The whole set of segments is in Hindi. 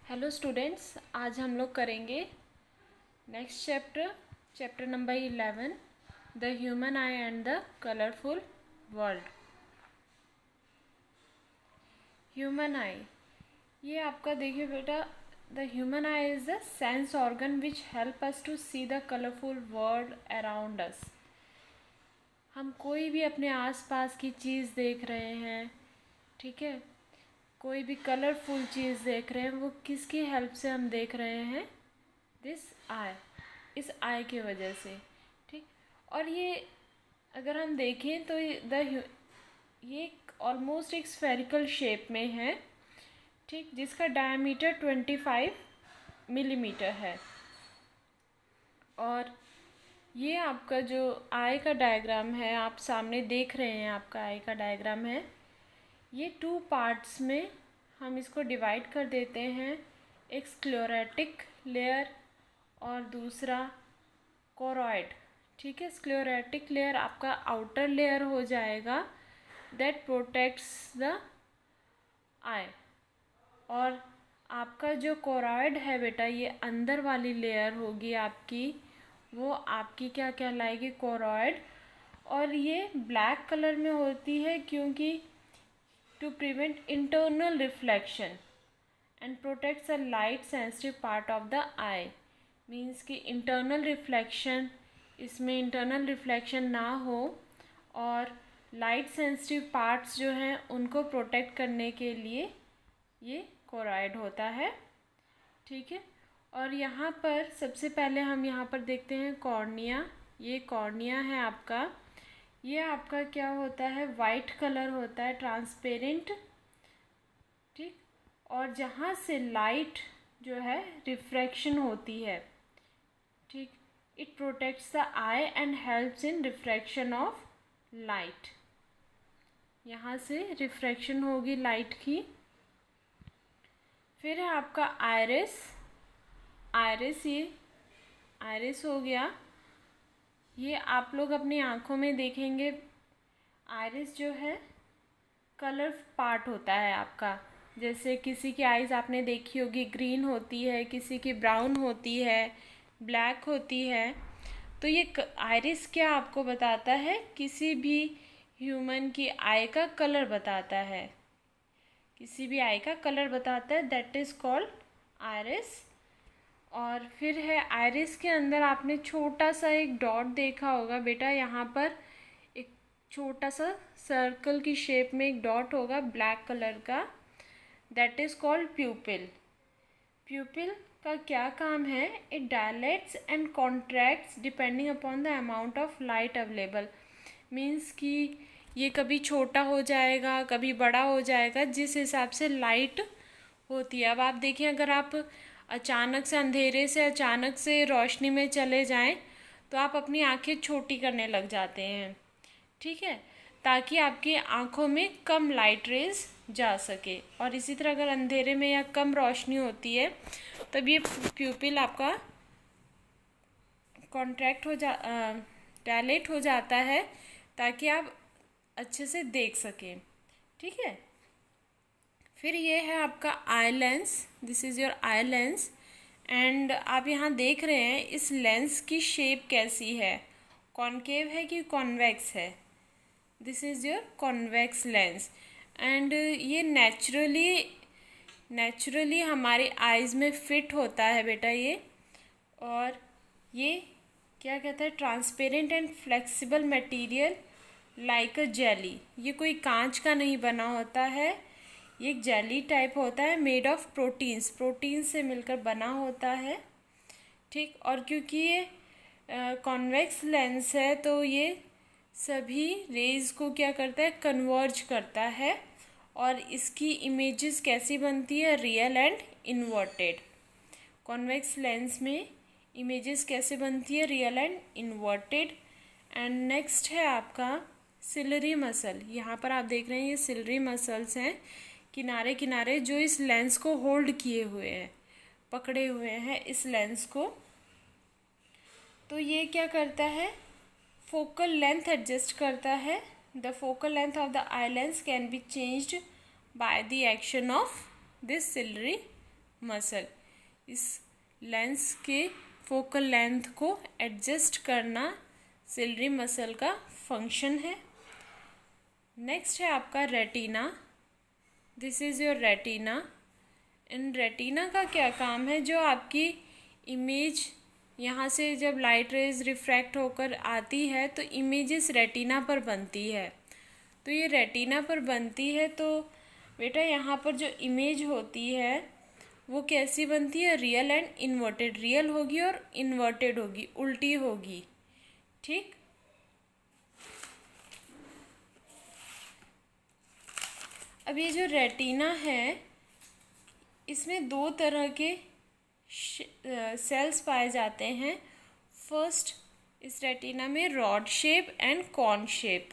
हेलो स्टूडेंट्स, आज हम लोग करेंगे next chapter number 11, the human eye and the colourful world. Human eye, ये आपका देखिए बेटा, the human eye is the sense organ which help us to see the colourful world around us. हम कोई भी अपने आसपास की चीज़ देख रहे हैं, ठीक है, कोई भी कलरफुल चीज़ देख रहे हैं, वो किसकी हेल्प से हम देख रहे हैं? दिस आई, इस आई की वजह से, ठीक। और ये अगर हम देखें तो ये ऑलमोस्ट एक स्फेरिकल शेप में है, ठीक, जिसका डायमीटर 25 मिलीमीटर है। और ये आपका जो आई का डायग्राम है, आप सामने देख रहे हैं, आपका आई का डायग्राम है। ये 2 पार्ट्स में हम इसको डिवाइड कर देते हैं, एक स्क्लेरोटिक लेयर और दूसरा कोरॉइड, ठीक है। स्क्लेरोटिक लेयर आपका आउटर लेयर हो जाएगा दैट प्रोटेक्ट्स द आई, और आपका जो कोरॉइड है बेटा, ये अंदर वाली लेयर होगी आपकी, वो आपकी क्या कहलाएगी? कोरॉइड। और ये ब्लैक कलर में होती है क्योंकि to prevent internal reflection and protects the light sensitive part of the eye. Means कि इंटरनल रिफ्लेक्शन, इसमें इंटरनल रिफ्लेक्शन ना हो और लाइट सेंसिटिव पार्ट्स जो हैं उनको प्रोटेक्ट करने के लिए ये कोरॉइड होता है, ठीक है। और यहाँ पर सबसे पहले हम यहाँ पर देखते हैं कॉर्निया। ये कॉर्निया है आपका, ये आपका क्या होता है? वाइट कलर होता है, ट्रांसपेरेंट, ठीक। और जहाँ से लाइट जो है रिफ्रैक्शन होती है, ठीक, it protects the I and helps in refraction of light. यहाँ से रिफ्रैक्शन होगी लाइट की। फिर है आपका आयरिस। आयरिस, ये आयरिस हो गया, ये आप लोग अपनी आँखों में देखेंगे। आयरिस जो है कलर पार्ट होता है आपका, जैसे किसी की आइज़ आपने देखी होगी ग्रीन होती है, किसी की ब्राउन होती है, ब्लैक होती है। तो ये आइरिस क्या आपको बताता है? किसी भी ह्यूमन की आई का कलर बताता है, किसी भी आई का कलर बताता है, दैट इज़ कॉल्ड आइरिस। और फिर है आइरिस के अंदर आपने छोटा सा एक डॉट देखा होगा बेटा, यहाँ पर एक छोटा सा सर्कल की शेप में एक डॉट होगा ब्लैक कलर का, दैट इज़ कॉल्ड प्यूपिल। प्यूपिल का क्या काम है? It dilates and contracts depending upon the amount of light available. Means कि ये कभी छोटा हो जाएगा, कभी बड़ा हो जाएगा, जिस हिसाब से लाइट होती है। अब आप देखिए, अगर आप अचानक से अंधेरे से अचानक से रोशनी में चले जाएं तो आप अपनी आंखें छोटी करने लग जाते हैं, ठीक है, ताकि आपकी आंखों में कम लाइट रेज जा सके। और इसी तरह अगर अंधेरे में या कम रोशनी होती है तब ये प्यूपिल आपका कॉन्ट्रैक्ट हो जा डायलेट हो जाता है, ताकि आप अच्छे से देख सकें, ठीक है। फिर ये है आपका eye lens. This is your eye lens, and आप यहाँ देख रहे हैं इस लेंस की शेप कैसी है, कॉनकेव है कि कॉन्वेक्स है? This is your convex lens. And ये नेचुरली हमारे आइज़ में फिट होता है बेटा ये। और ये क्या कहता है? Transparent and flexible material like a jelly. ये कोई कांच का नहीं बना होता है, ये एक जेली टाइप होता है, मेड ऑफ प्रोटीन्स, प्रोटीन से मिलकर बना होता है, ठीक। और क्योंकि ये कॉन्वेक्स लेंस है तो ये सभी रेज को क्या करता है? कन्वर्ज करता है। और इसकी इमेजेस कैसी बनती है? Real and inverted. Convex lens में इमेजेस कैसे बनती है? Real and inverted. And next है आपका सिलरी मसल। यहाँ पर आप देख रहे हैं ये सिलरी मसल्स हैं किनारे किनारे, जो इस लेंस को होल्ड किए हुए हैं, पकड़े हुए हैं इस लेंस को। तो ये क्या करता है? फोकल लेंथ एडजस्ट करता है। The focal length of the eye lens can be changed by the action of this ciliary muscle. इस लेंस के फोकल लेंथ को एडजस्ट करना सिलरी मसल का फंक्शन है। नेक्स्ट है आपका retina. This is your retina. इन रेटिना का क्या काम है, जो आपकी इमेज यहाँ से जब लाइट रेज रिफ्रैक्ट होकर आती है तो इमेजेस रेटिना पर बनती है। तो ये रेटिना पर बनती है तो बेटा यहाँ पर जो इमेज होती है वो कैसी बनती है, रियल एंड इन्वर्टेड। रियल होगी और इन्वर्टेड होगी, उल्टी होगी। ठीक। अब ये जो रेटिना है इसमें दो तरह के सेल्स पाए जाते हैं। फर्स्ट, इस रेटिना में rod shape and cone shape.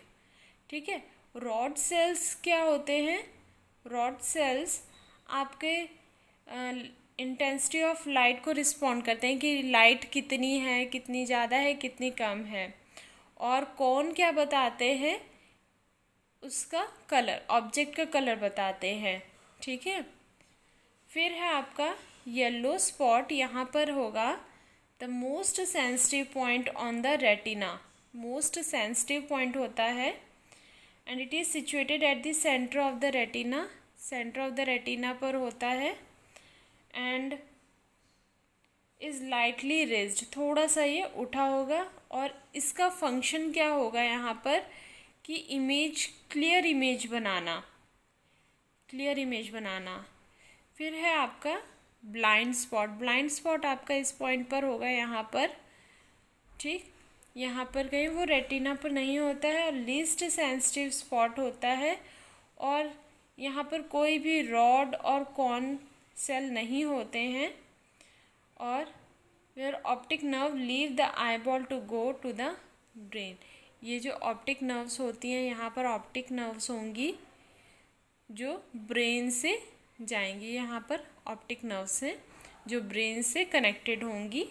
ठीक है। रॉड सेल्स क्या होते हैं? रॉड सेल्स आपके इंटेंसिटी ऑफ लाइट को रिस्पॉन्ड करते हैं कि लाइट कितनी है, कितनी ज़्यादा है, कितनी कम है। और कौन क्या बताते हैं? उसका कलर, ऑब्जेक्ट का कलर बताते हैं। ठीक है। फिर है आपका येलो स्पॉट। यहाँ पर होगा the most sensitive point on the retina. Most sensitive point होता है and it is situated at the centre of the retina. Centre of the retina पर होता है एंड इज़ लाइटली रेज्ड। थोड़ा सा ये उठा होगा और इसका फंक्शन क्या होगा यहाँ पर कि इमेज, क्लियर इमेज बनाना, क्लियर इमेज बनाना। फिर है आपका ब्लाइंड स्पॉट। ब्लाइंड स्पॉट आपका इस पॉइंट पर होगा, यहाँ पर। ठीक। यहाँ पर कहीं, वो रेटिना पर नहीं होता है और लीस्ट सेंसिटिव स्पॉट होता है और यहाँ पर कोई भी रॉड और कॉन सेल नहीं होते हैं। और where optic nerve leave the eyeball to go to the brain. ये जो ऑप्टिक नर्व्स होती हैं, यहाँ पर ऑप्टिक नर्व्स होंगी जो ब्रेन से जाएंगी। यहाँ पर ऑप्टिक नर्व्स हैं जो ब्रेन से कनेक्टेड होंगी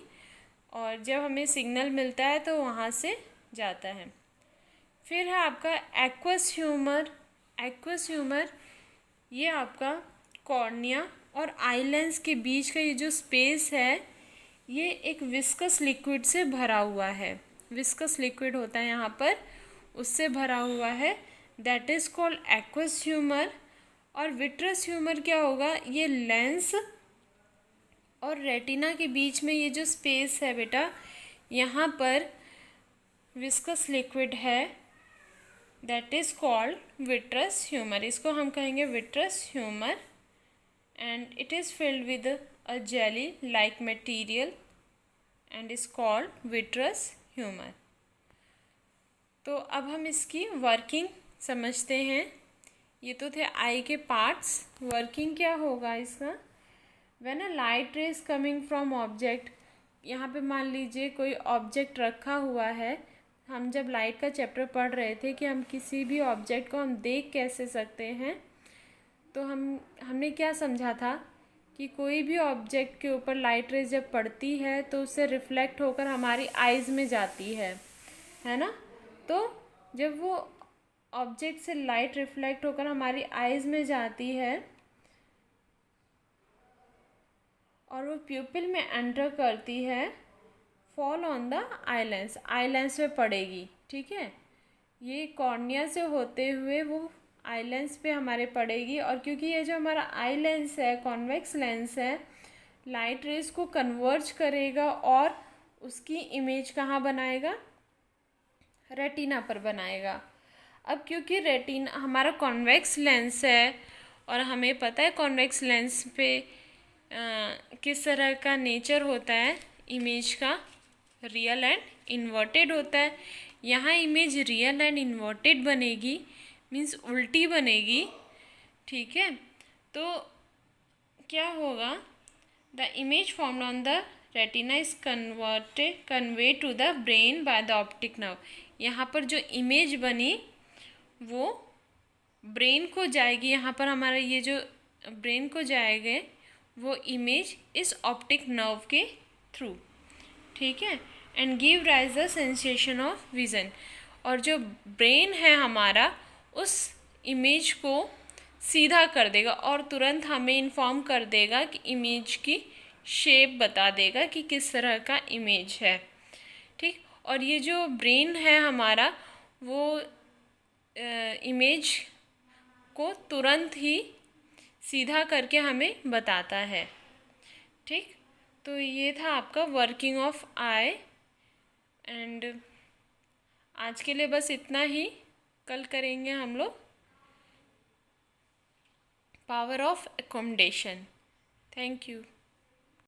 और जब हमें सिग्नल मिलता है तो वहाँ से जाता है। फिर है आपका एक्वस ह्यूमर। एक्वस ह्यूमर ये आपका कॉर्निया और आई लेंस के बीच का ये जो स्पेस है ये एक विस्कस लिक्विड से भरा हुआ है। विस्कस लिक्विड होता है यहाँ पर, उससे भरा हुआ है। That is called aqueous humour. और विट्रस ह्यूमर क्या होगा? ये लेंस और रेटिना के बीच में ये जो स्पेस है बेटा, यहाँ पर विस्कस लिक्विड है। That is called vitreous humour. इसको हम कहेंगे vitreous humour and it is filled with a jelly like material and is called vitreous humour. तो अब हम इसकी वर्किंग समझते हैं। ये तो थे आई के पार्ट्स। वर्किंग क्या होगा इसका? When a light rays coming from object, यहाँ पे मान लीजिए कोई ऑब्जेक्ट रखा हुआ है। हम जब लाइट का चैप्टर पढ़ रहे थे कि हम किसी भी ऑब्जेक्ट को हम देख कैसे सकते हैं, तो हमने क्या समझा था कि कोई भी ऑब्जेक्ट के ऊपर लाइट रेज जब पड़ती है तो उससे रिफ्लेक्ट होकर हमारी आइज़ में जाती है ना। तो जब वो ऑब्जेक्ट से लाइट रिफ्लेक्ट होकर हमारी आइज़ में जाती है और वो प्यूपिल में एंटर करती है, fall on the eye lens. Eye lens पे पड़ेगी। ठीक है। ये कॉर्निया से होते हुए वो आई लेंस पे हमारे पड़ेगी और क्योंकि ये जो हमारा आई लेंस है, कॉन्वेक्स लेंस है, लाइट रेज को कन्वर्ज करेगा और उसकी इमेज कहाँ बनाएगा? रेटिना पर बनाएगा। अब क्योंकि रेटिना हमारा कॉन्वेक्स लेंस है और हमें पता है कॉन्वेक्स लेंस पे किस तरह का नेचर होता है इमेज का, रियल एंड इन्वर्टेड होता है। यहाँ इमेज रियल एंड इन्वर्टेड बनेगी, मीन्स उल्टी बनेगी। ठीक है। तो क्या होगा? The image formed on the retina is convey to the brain by the optic nerve. यहाँ पर जो इमेज बनी वो ब्रेन को जाएगी। यहाँ पर हमारा ये जो ब्रेन को जाएगा वो इमेज इस ऑप्टिक नर्व के थ्रू। ठीक है। And give rise the sensation of vision. और जो ब्रेन है हमारा उस इमेज को सीधा कर देगा और तुरंत हमें इन्फॉर्म कर देगा कि इमेज की शेप बता देगा कि किस तरह का इमेज है। ठीक, और ये जो ब्रेन है हमारा वो इमेज को तुरंत ही सीधा करके हमें बताता है। ठीक, तो ये था आपका वर्किंग ऑफ आई। एंड आज के लिए बस इतना ही। कल करेंगे हम लोग power of accommodation. Thank you.